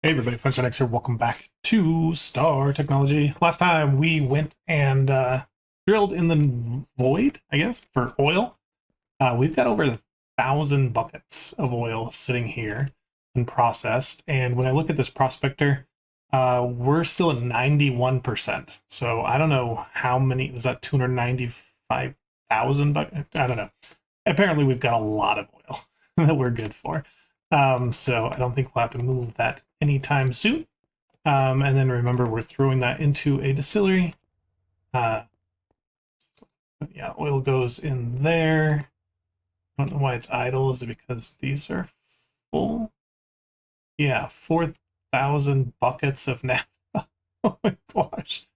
Hey everybody, FunshineX here. Welcome back to Star Technology. Last time we went and drilled in the void, I guess, for oil. We've got over 1,000 buckets of oil sitting here and processed. And when I look at this prospector, we're still at 91%. So I don't know how many, is that 295,000 buckets? I don't know. Apparently we've got a lot of oil that we're good for. So I don't think we'll have to move that anytime soon. And then remember, we're throwing that into a distillery. Yeah, oil goes in there. I don't know why it's idle. Is it because these are full? Yeah, 4,000 buckets of naphtha. Oh my gosh.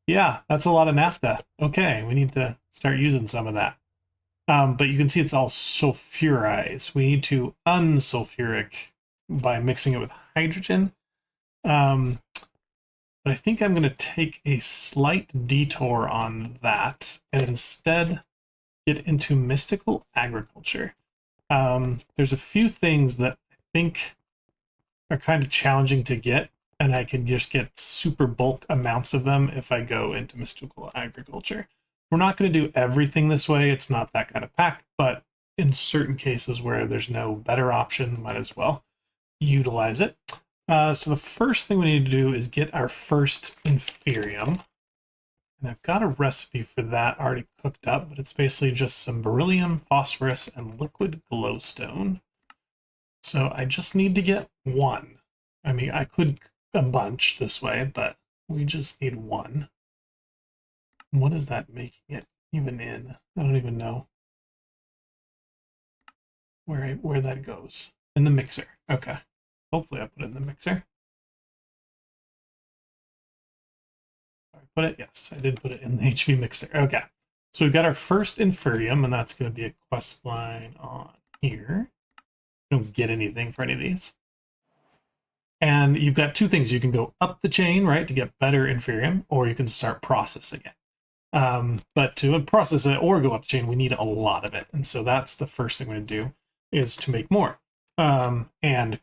Yeah, that's a lot of naphtha. Okay, we need to start using some of that. But you can see it's all sulfurized. We need to unsulfuric by mixing it with hydrogen. But I think I'm going to take a slight detour on that and instead get into mystical agriculture. There's a few things that I think are kind of challenging to get, and I can just get super bulk amounts of them if I go into mystical agriculture. We're not going to do everything this way. It's not that kind of pack, but in certain cases where there's no better option, might as well utilize it. So the first thing we need to do is get our first Infiium. And I've got a recipe for that already cooked up, but it's basically just some beryllium, phosphorus, and liquid glowstone. So I just need to get one. I mean, I could a bunch this way, but we just need one. What is that making it even in? I don't even know where that goes. In the mixer. Okay. Hopefully I put it in the mixer. I put it? Yes, I did put it in the HV mixer. Okay. So we've got our first Infiium, and that's going to be a quest line on here. Don't get anything for any of these. And you've got two things. You can go up the chain, right, to get better Infiium, or you can start processing it. But to process it or go up the chain, we need a lot of it. And so that's the first thing we're going to do is to make more. And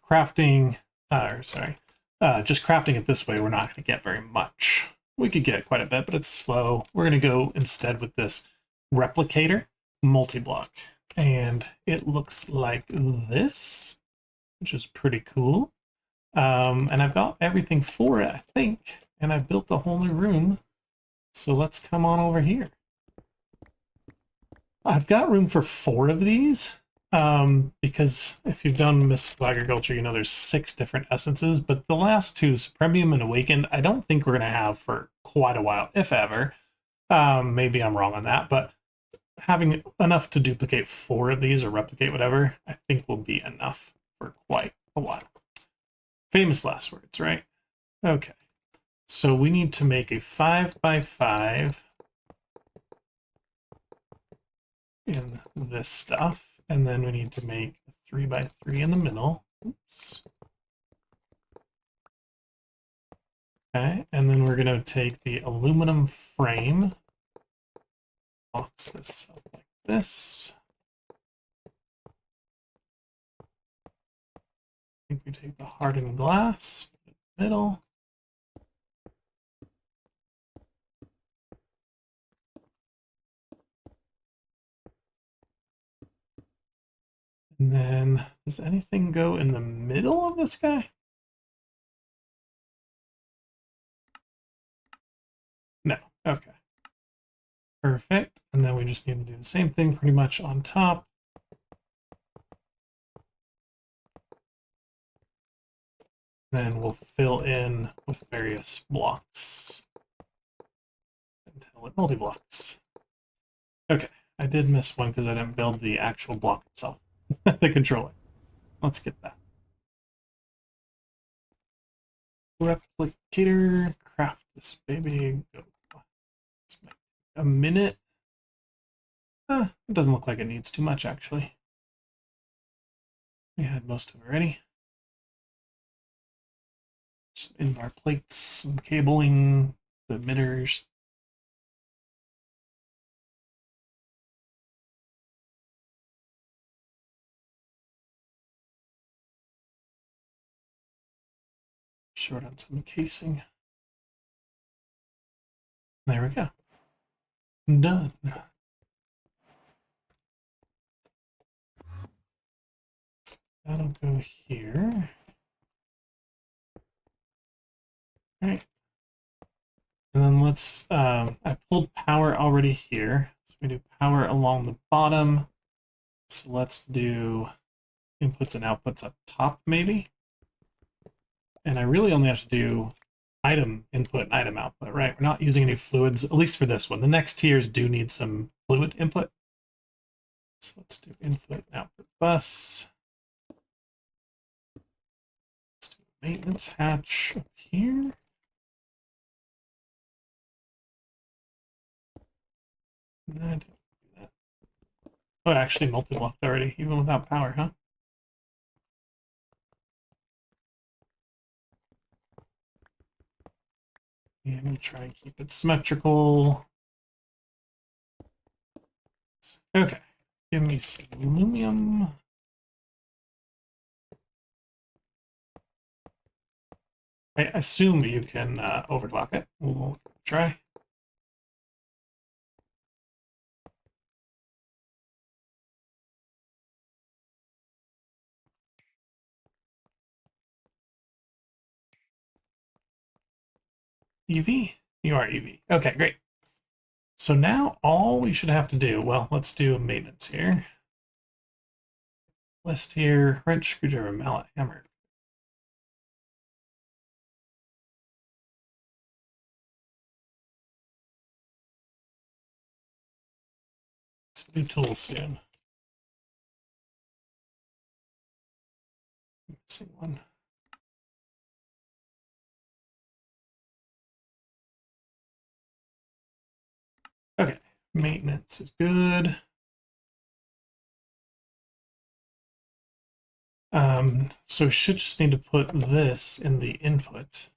crafting, just crafting it this way, we're not going to get very much. We could get quite a bit, but it's slow. We're going to go instead with this Replicator multi-block. And it looks like this, which is pretty cool. And I've got everything for it, I think. And I've built a whole new room. So let's come on over here. I've got room for 4 of these. Because if you've done mystical agriculture, you know there's 6 different essences, but the last 2, Supremium and Awakened, I don't think we're going to have for quite a while, if ever. Maybe I'm wrong on that, but having enough to duplicate 4 of these or replicate whatever, I think will be enough for quite a while. Famous last words, right? Okay. So we need to make a 5x5 in this stuff, and then we need to make a 3x3 in the middle. Oops. Okay, and then we're going to take the aluminum frame, box this up like this. I think we take the hardened glass, put it in the middle. And then, does anything go in the middle of this guy? No. Okay. Perfect. And then we just need to do the same thing pretty much on top. Then we'll fill in with various blocks until it multi-blocks. Okay, I did miss one because I didn't build the actual block itself, the controller. Let's get that. Replicator, craft this baby. Go. A minute. It doesn't look like it needs too much, actually. We had most of it ready. Some in-bar plates, some cabling, the emitters. short on some casing. There we go. Done. So that'll go here. All right. And then let's, I pulled power already here. So we do power along the bottom. So let's do inputs and outputs up top, maybe. And I really only have to do item input and item output, right? We're not using any fluids, at least for this one. The next tiers do need some fluid input. So let's do input and output bus. Let's do maintenance hatch up here. No, I didn't do that. Oh, it actually multi-blocked already, even without power, huh? And we'll try and keep it symmetrical. Okay, give me some aluminum. I assume you can overclock it. We'll try. EV? You are EV. Okay, great. So now all we should have to do, well, let's do maintenance here. List here, wrench, screwdriver, mallet, hammer. Let's do tools soon. Missing one. Okay, maintenance is good. So we should just need to put this in the input.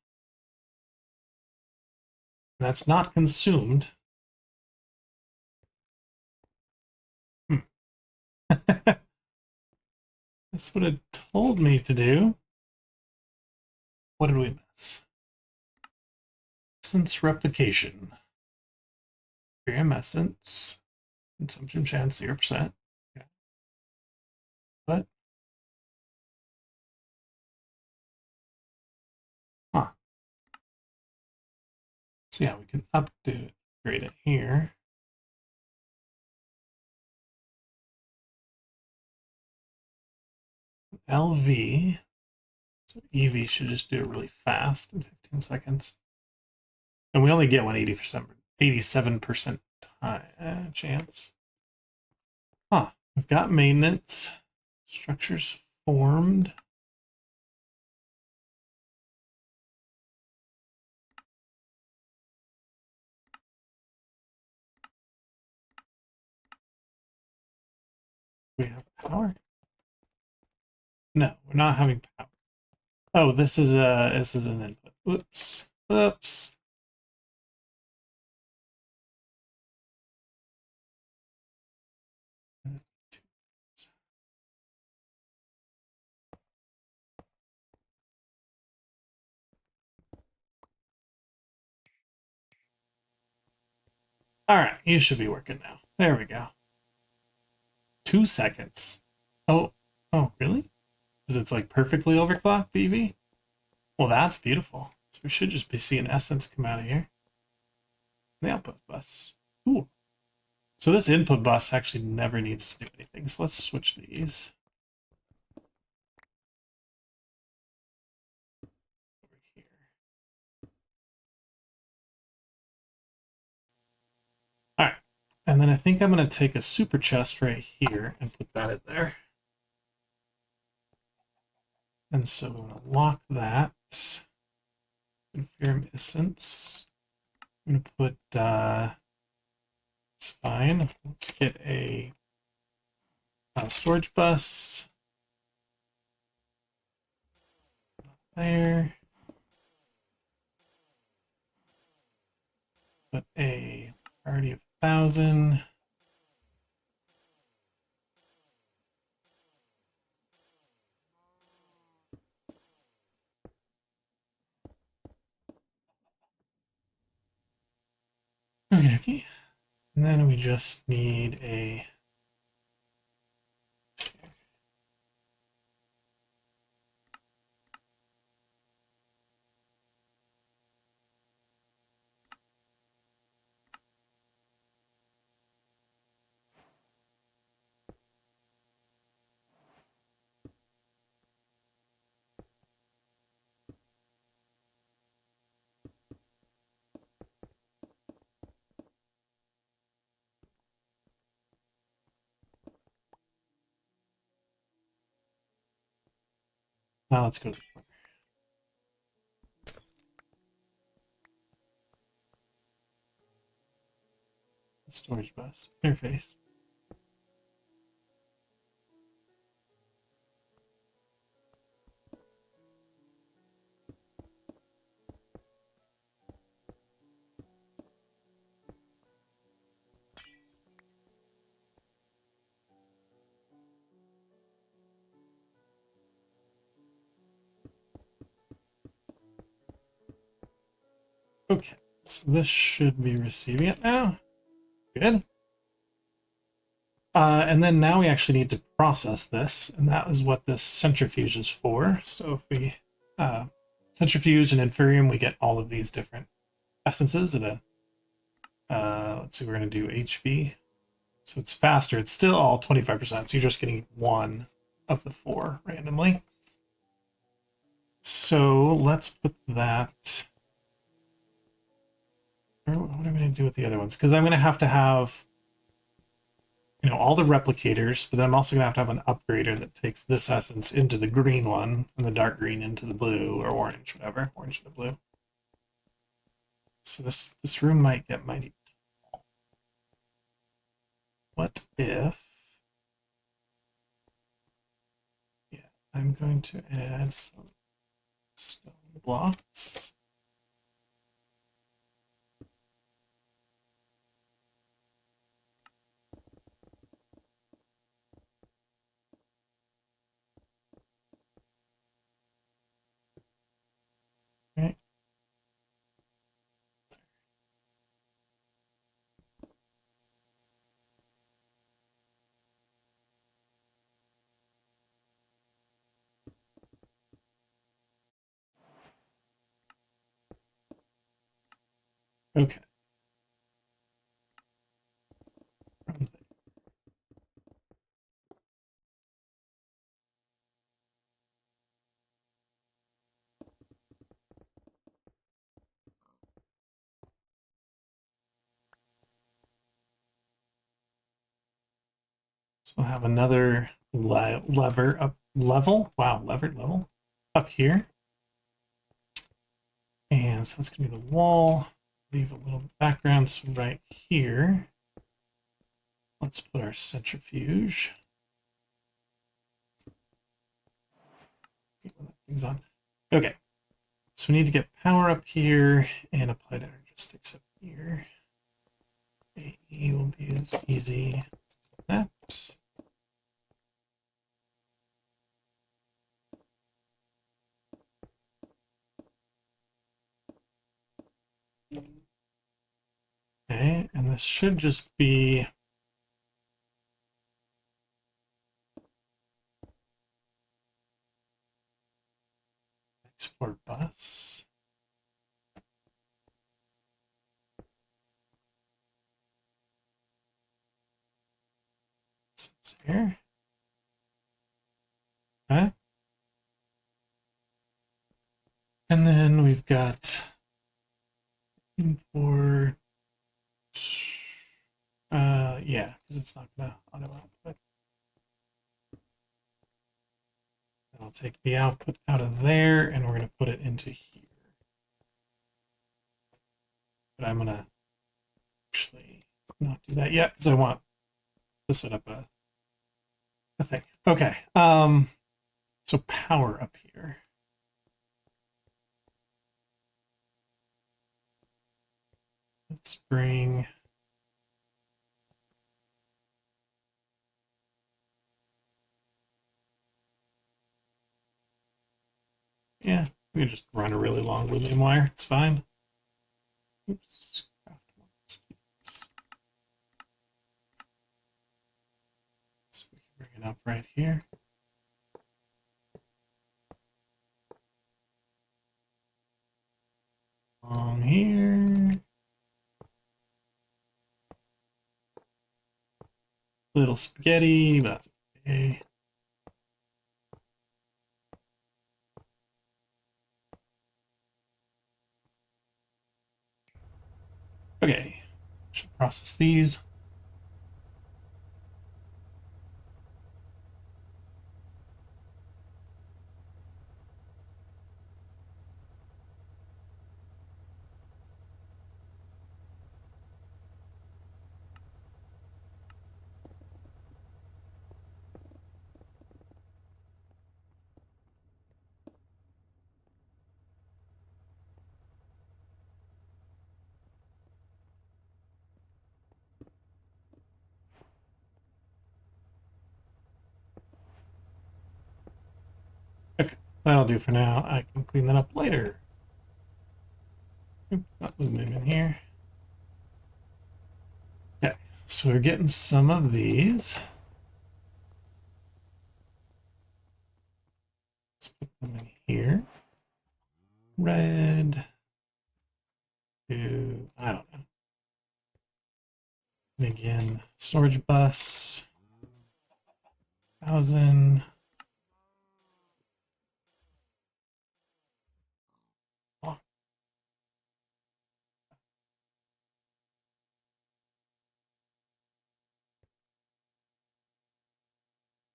That's not consumed. That's what it told me to do. What did we miss? Essence replication. Infiium essence. Consumption chance 0%. Okay. But so yeah, we can upgrade it here. LV. So EV should just do it really fast in 15 seconds. And we only get 87% chance. Huh. We've got maintenance. Structures formed. We have power? No, we're not having power. Oh, this is an input. Whoops. Whoops. All right, you should be working now. There we go. 2 seconds. Oh, really? Because it's like perfectly overclocked, EV? Well, that's beautiful. So we should just be seeing essence come out of here. The output bus. Cool. So this input bus actually never needs to do anything. So let's switch these. Over here. All right. And then I think I'm going to take a super chest right here and put that in there. And so I'm going to lock that. Confirm essence. I'm going to put, it's fine. Let's get a storage bus. There. Put a priority of 1,000. dokey. And then we just need a now let's go to the corner. Storage bus interface. Okay, so this should be receiving it now. Good. And then now we actually need to process this, and that is what this centrifuge is for. So if we centrifuge and Infiium, we get all of these different essences at a, let's see, we're going to do HV. So it's faster. It's still all 25%, so you're just getting one of the 4 randomly. So let's put that... What am I going to do with the other ones? Because I'm going to have, you know, all the replicators, but then I'm also going to have an upgrader that takes this essence into the green one and the dark green into the blue or orange, whatever, orange to blue. So this room might get mighty tall. What if... Yeah, I'm going to add some stone blocks. Okay. Okay. So we'll have another lever up level. Wow, levered level up here. And so that's going to be the wall. Leave a little background. So right here, let's put our centrifuge. Things on. Okay. So we need to get power up here and applied energistics up here. AE will be as easy as that. Okay, and this should just be export bus. This is here. Okay. And then we've got import. Yeah, because it's not gonna auto output. And I'll take the output out of there and we're gonna put it into here. But I'm gonna actually not do that yet because I want to set up a thing. Okay. So power up here. Let's bring yeah, we can just run a really long William wire. It's fine. Oops. it up right here. On here. Little spaghetti, but that's okay. Okay, should process these. Okay, that'll do for now. I can clean that up later. Oops, not moving them in here. Okay, so we're getting some of these. Let's put them in here. Red. To, I don't know. And again, storage bus. 1,000.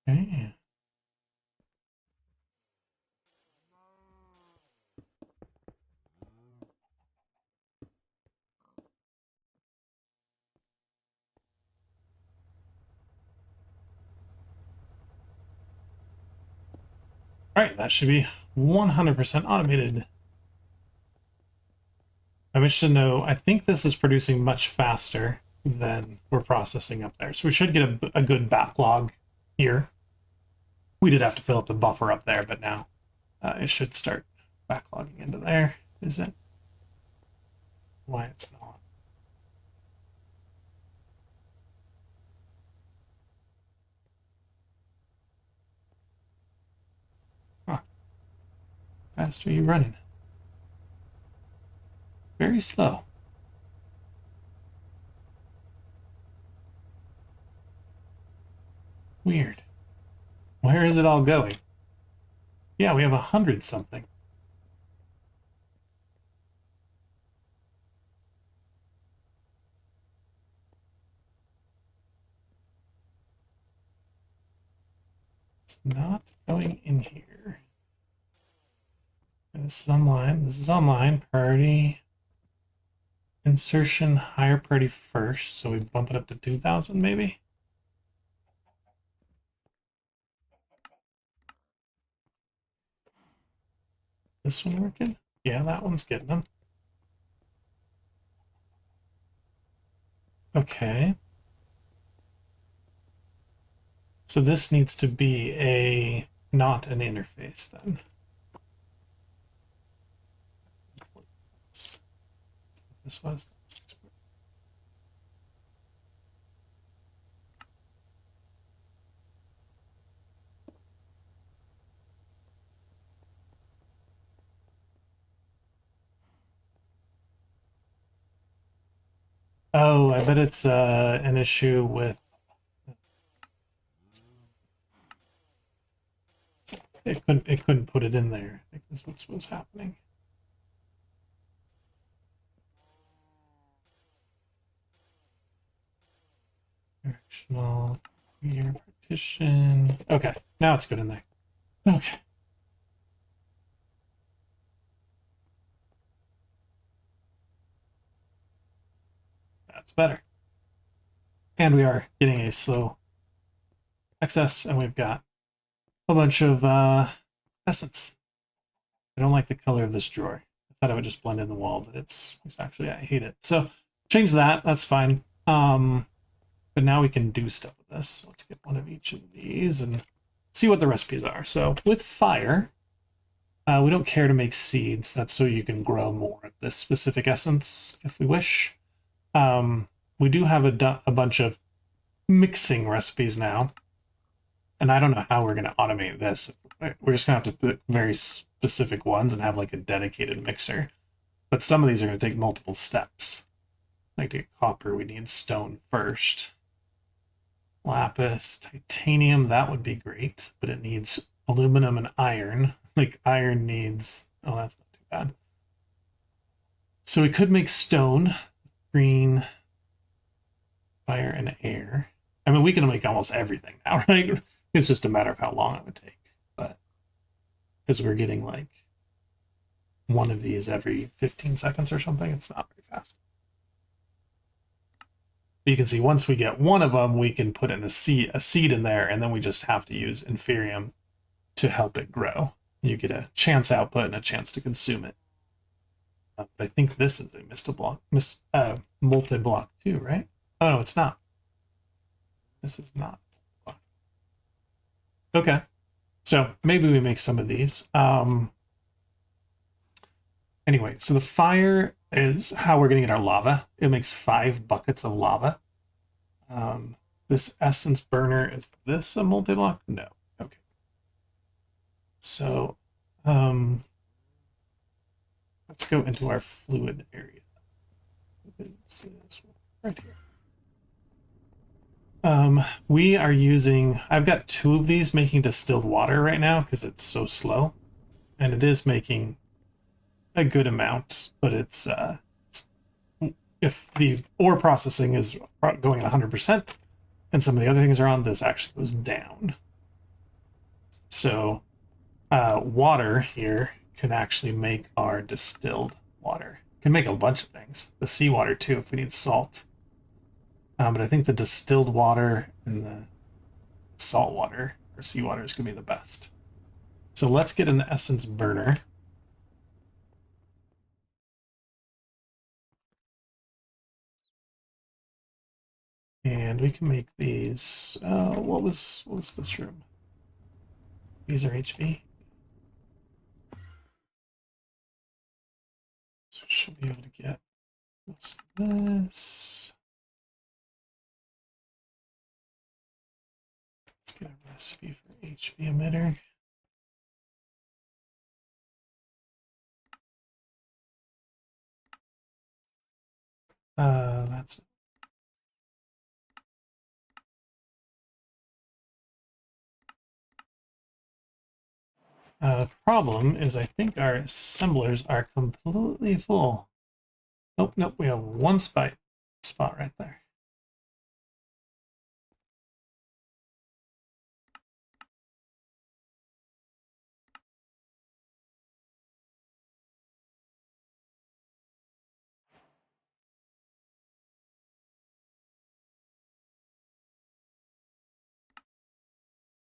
Okay. All right, that should be 100% automated. I'm interested to know, I think this is producing much faster than we're processing up there. So we should get a good backlog here. We did have to fill up the buffer up there, but now it should start backlogging into there. Is it? Why it's not? Huh. Fast are you running? Very slow. Weird. Where is it all going? Yeah, we have 100 something. It's not going in here. This is online. This is online. Priority. Insertion higher priority first. So we bump it up to 2,000 maybe. This one working? Yeah, that one's getting them. Okay. So this needs to be not an interface then. This was. Oh, I bet it's an issue with it couldn't put it in there. I think that's what was happening. Directional clear partition. Okay, now it's good in there. Okay. That's better. And we are getting a slow excess, and we've got a bunch of essence. I don't like the color of this drawer. I thought it would just blend in the wall, but it's actually, I hate it. So change that, that's fine. But now we can do stuff with this. So let's get one of each of these and see what the recipes are. So with fire, we don't care to make seeds. That's so you can grow more of this specific essence if we wish. We do have a bunch of mixing recipes now. and I don't know how we're going to automate this. We're just going to have to put very specific ones and have like a dedicated mixer. But some of these are going to take multiple steps. Like to get copper, we need stone first. Lapis, titanium, that would be great, but it needs aluminum and iron. Like iron needs, oh, that's not too bad. So we could make stone, green, fire, and air. I mean, we can make almost everything now, right? It's just a matter of how long it would take. But because we're getting like one of these every 15 seconds or something, it's not very fast. But you can see once we get one of them, we can put in a seed in there, and then we just have to use Infiium to help it grow. You get a chance output and a chance to consume it. But I think this is a multi-block too, right? Oh no, it's not. This is not. Okay, so maybe we make some of these. Anyway, so the fire is how we're going to get our lava. It makes 5 buckets of lava. This essence burner, is this a multi-block? No. Okay. So let's go into our fluid area. It's right here. We are using, I've got 2 of these making distilled water right now because it's so slow. And it is making a good amount, but it's if the ore processing is going at 100% and some of the other things are on, this actually goes down. So water here can actually make our distilled water. Can make a bunch of things. The seawater too, if we need salt. But I think the distilled water and the salt water or seawater is going to be the best. So let's get an essence burner. And we can make these. What was this room? These are HV. So we should be able to get this. Let's get a recipe for HV emitter. That's problem is I think our assemblers are completely full. Nope, nope, we have one spot right there.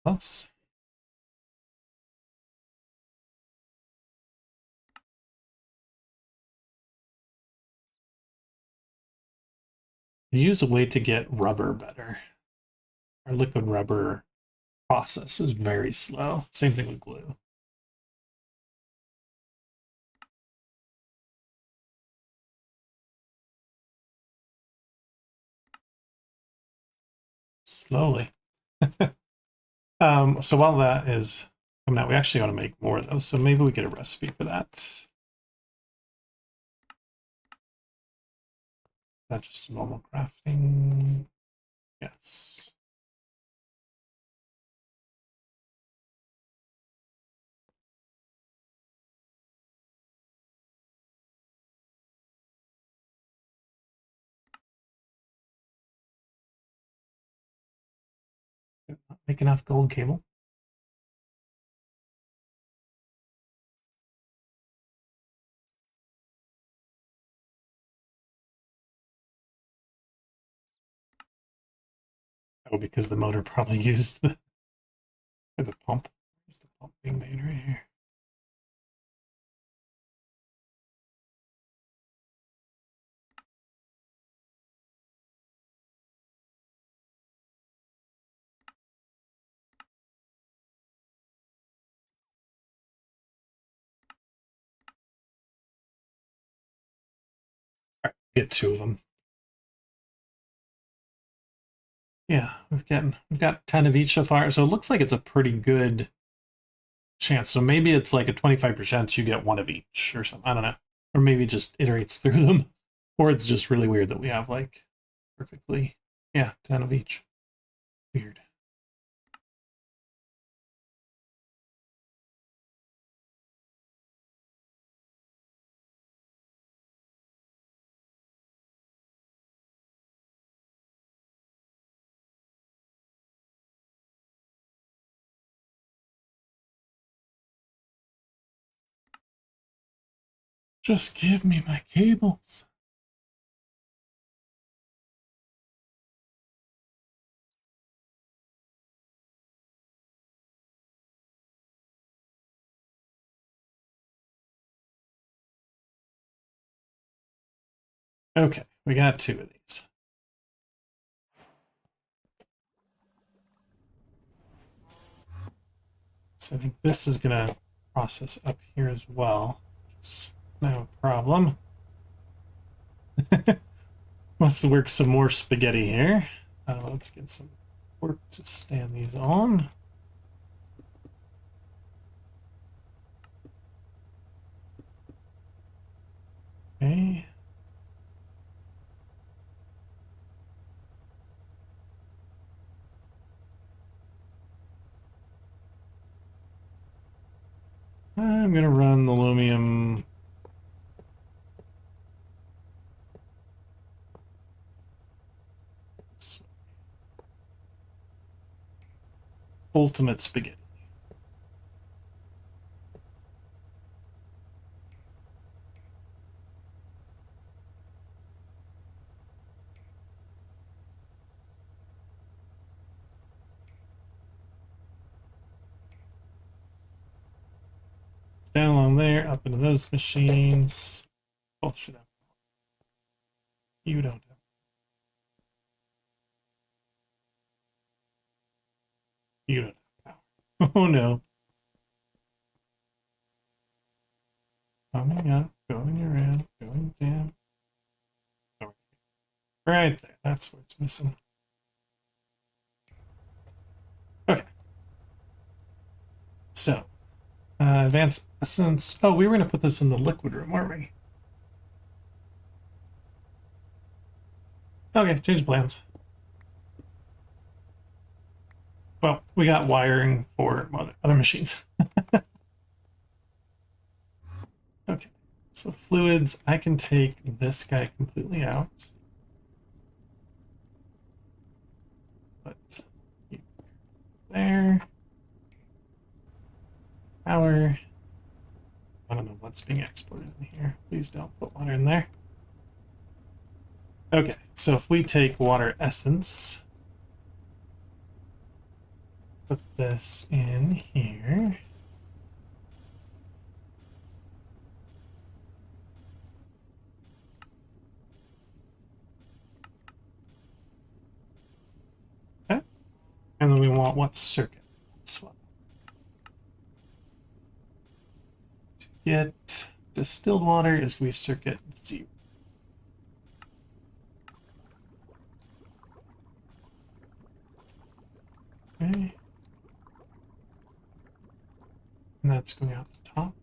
Oops. Use a way to get rubber better. Our liquid rubber process is very slow. Same thing with glue. Slowly. So while that is coming out, we actually want to make more of those. So maybe we get a recipe for that. Not just normal crafting. Yes. Not make enough gold cable. Oh, because the motor probably used the pump. There's the pump being made right here. All right, get 2 of them. Yeah, we've got 10 of each so far. So it looks like it's a pretty good chance. So maybe it's like a 25% you get one of each or something. I don't know. Or maybe it just iterates through them. Or it's just really weird that we have like perfectly, yeah, 10 of each. Weird. Just give me my cables. Okay, we got 2 of these. So I think this is going to process up here as well. It's no problem. Let's work some more spaghetti here. Let's get some work to stand these on. Okay. I'm going to run the aluminum. Ultimate spaghetti. Down along there, up into those machines. Both should have. You don't have. You don't have power. Oh no. Coming up, going around, going down. Oh, right there. That's where it's missing. Okay. So, advanced essence. Oh, we were going to put this in the liquid room, weren't we? Okay, change plans. Well, we got wiring for other machines. Okay, so fluids, I can take this guy completely out. Put you there. Power. I don't know what's being exported in here. Please don't put water in there. Okay, so if we take water essence, put this in here. Okay. And then we want what circuit? This one. To get distilled water is we circuit 0. Okay. And that's going out the top.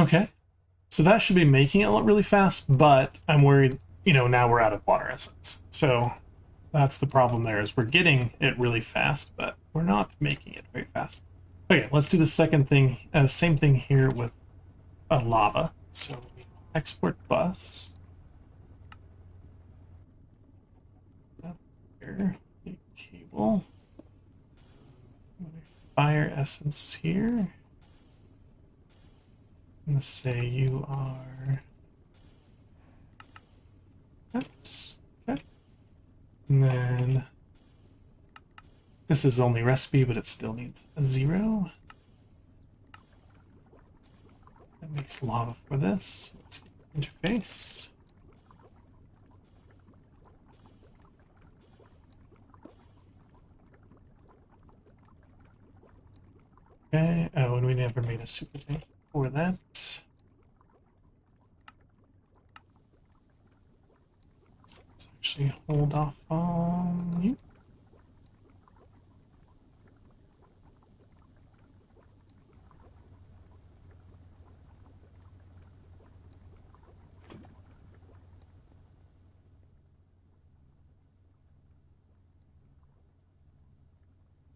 Okay. So that should be making it look really fast, but I'm worried, now we're out of water essence. So that's the problem there, is we're getting it really fast, but we're not making it very fast. Okay, let's do the second thing. Same thing here with lava. So export bus. Here, the cable. Fire essence here. I'm gonna say you are. Oops. Okay. And then this is only recipe, but it still needs a 0. That makes lava for this. Let's get interface. Okay. Oh, and we never made a super tank for that. So let's actually hold off on you.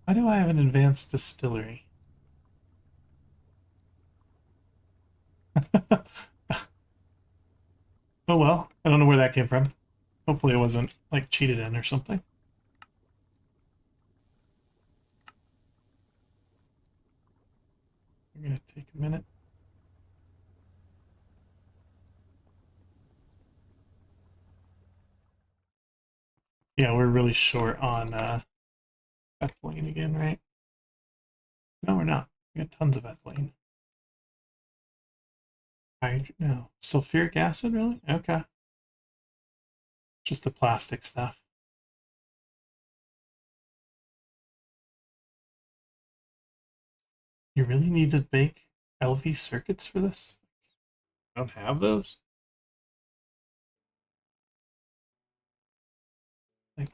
Why do I have an advanced distillery? Oh well, I don't know where that came from. Hopefully it wasn't like cheated in or something. We're gonna take a minute. Yeah, we're really short on ethylene again, right? No, we're not. We got tons of ethylene. No. Sulfuric acid, really? Okay. Just the plastic stuff. You really need to make LV circuits for this? I don't have those? Like,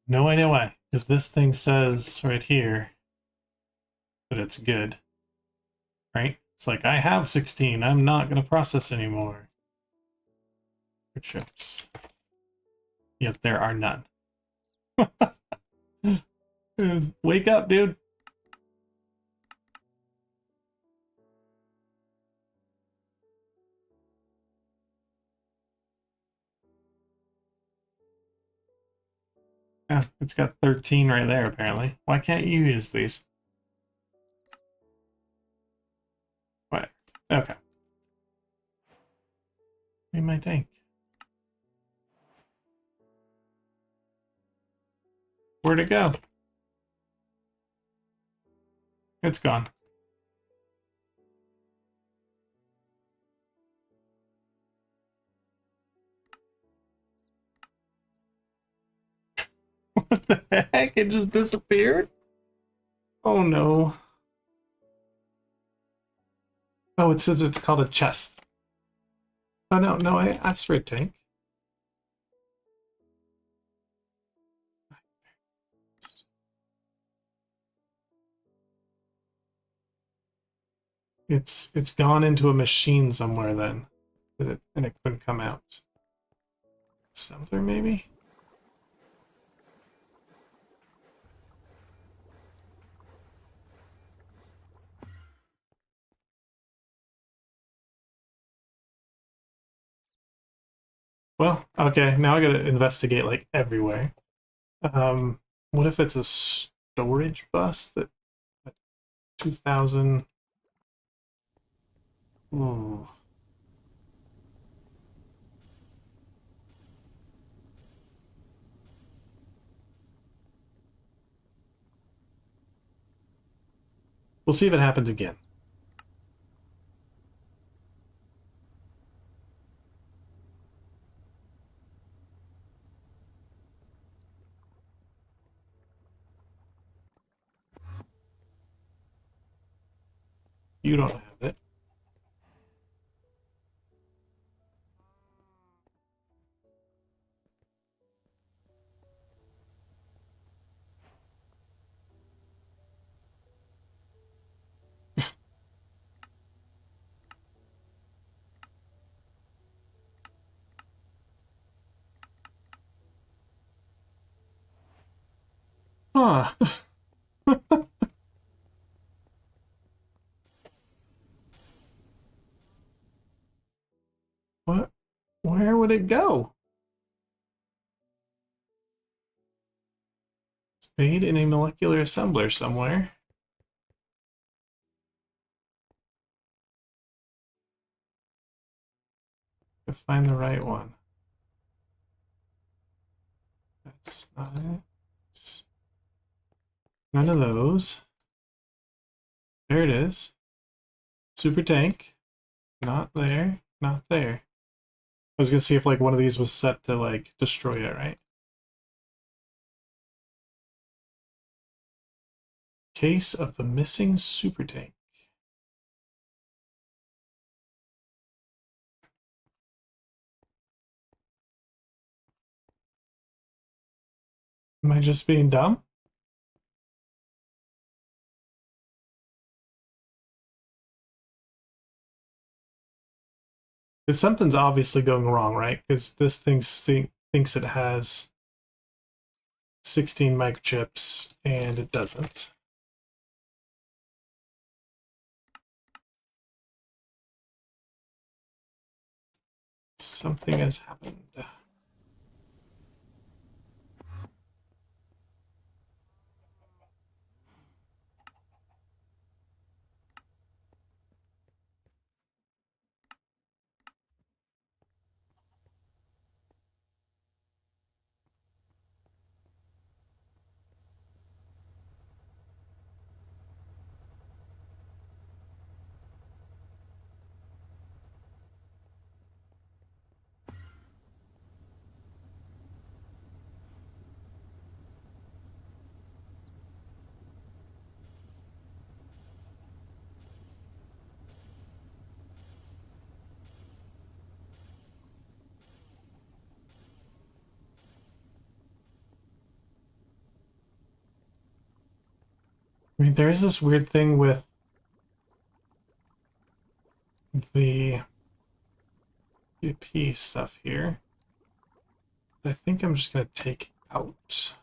no idea why. Because this thing says right here that it's good. Right? It's like, I have 16. I'm not going to process anymore. For chips. Yet there are none. Wake up, dude. Yeah, it's got 13 right there, apparently. Why can't you use these? What? Okay. What my tank? Where'd it go? It's gone. What the heck? It just disappeared? Oh no. Oh, it says it's called a chest. Oh no, no, I asked for a tank. It's gone into a machine somewhere then. And it couldn't come out. Assembler maybe? Well, okay, now I gotta investigate like everywhere. What if it's a storage bus that 2000? Ooh. We'll see if it happens again. You don't have it. Huh. What? Where would it go? It's made in a molecular assembler somewhere. To find the right one. That's not it. None of those. There it is. Super tank. Not there. Not there. I was gonna see if like one of these was set to like destroy it, right? Case of the missing super tank. Am I just being dumb? Because something's obviously going wrong, right? Because this thing thinks it has 16 microchips, and it doesn't. Something has happened. I mean, there is this weird thing with the EP stuff here. I think I'm just going to take out. So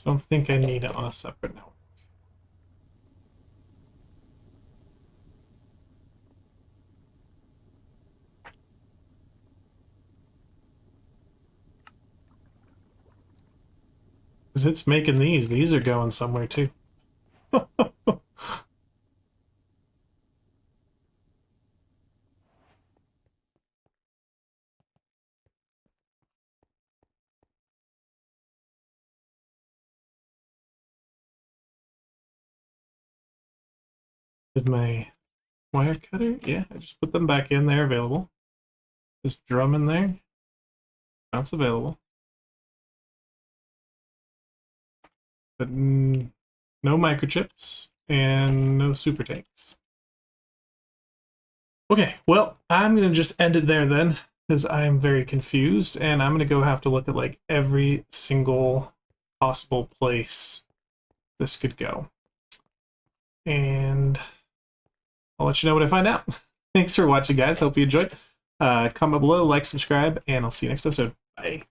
I don't think I need it on a separate network. Because it's making these. These are going somewhere too. Did my wire cutter? Yeah, I just put them back in there, available. This drum in there. That's available. But no microchips and no super tanks. Okay, well, I'm going to just end it there then, because I am very confused, and I'm going to go have to look at like every single possible place this could go. And I'll let you know what I find out. Thanks for watching, guys. Hope you enjoyed. Comment below, like, subscribe, and I'll see you next episode. Bye.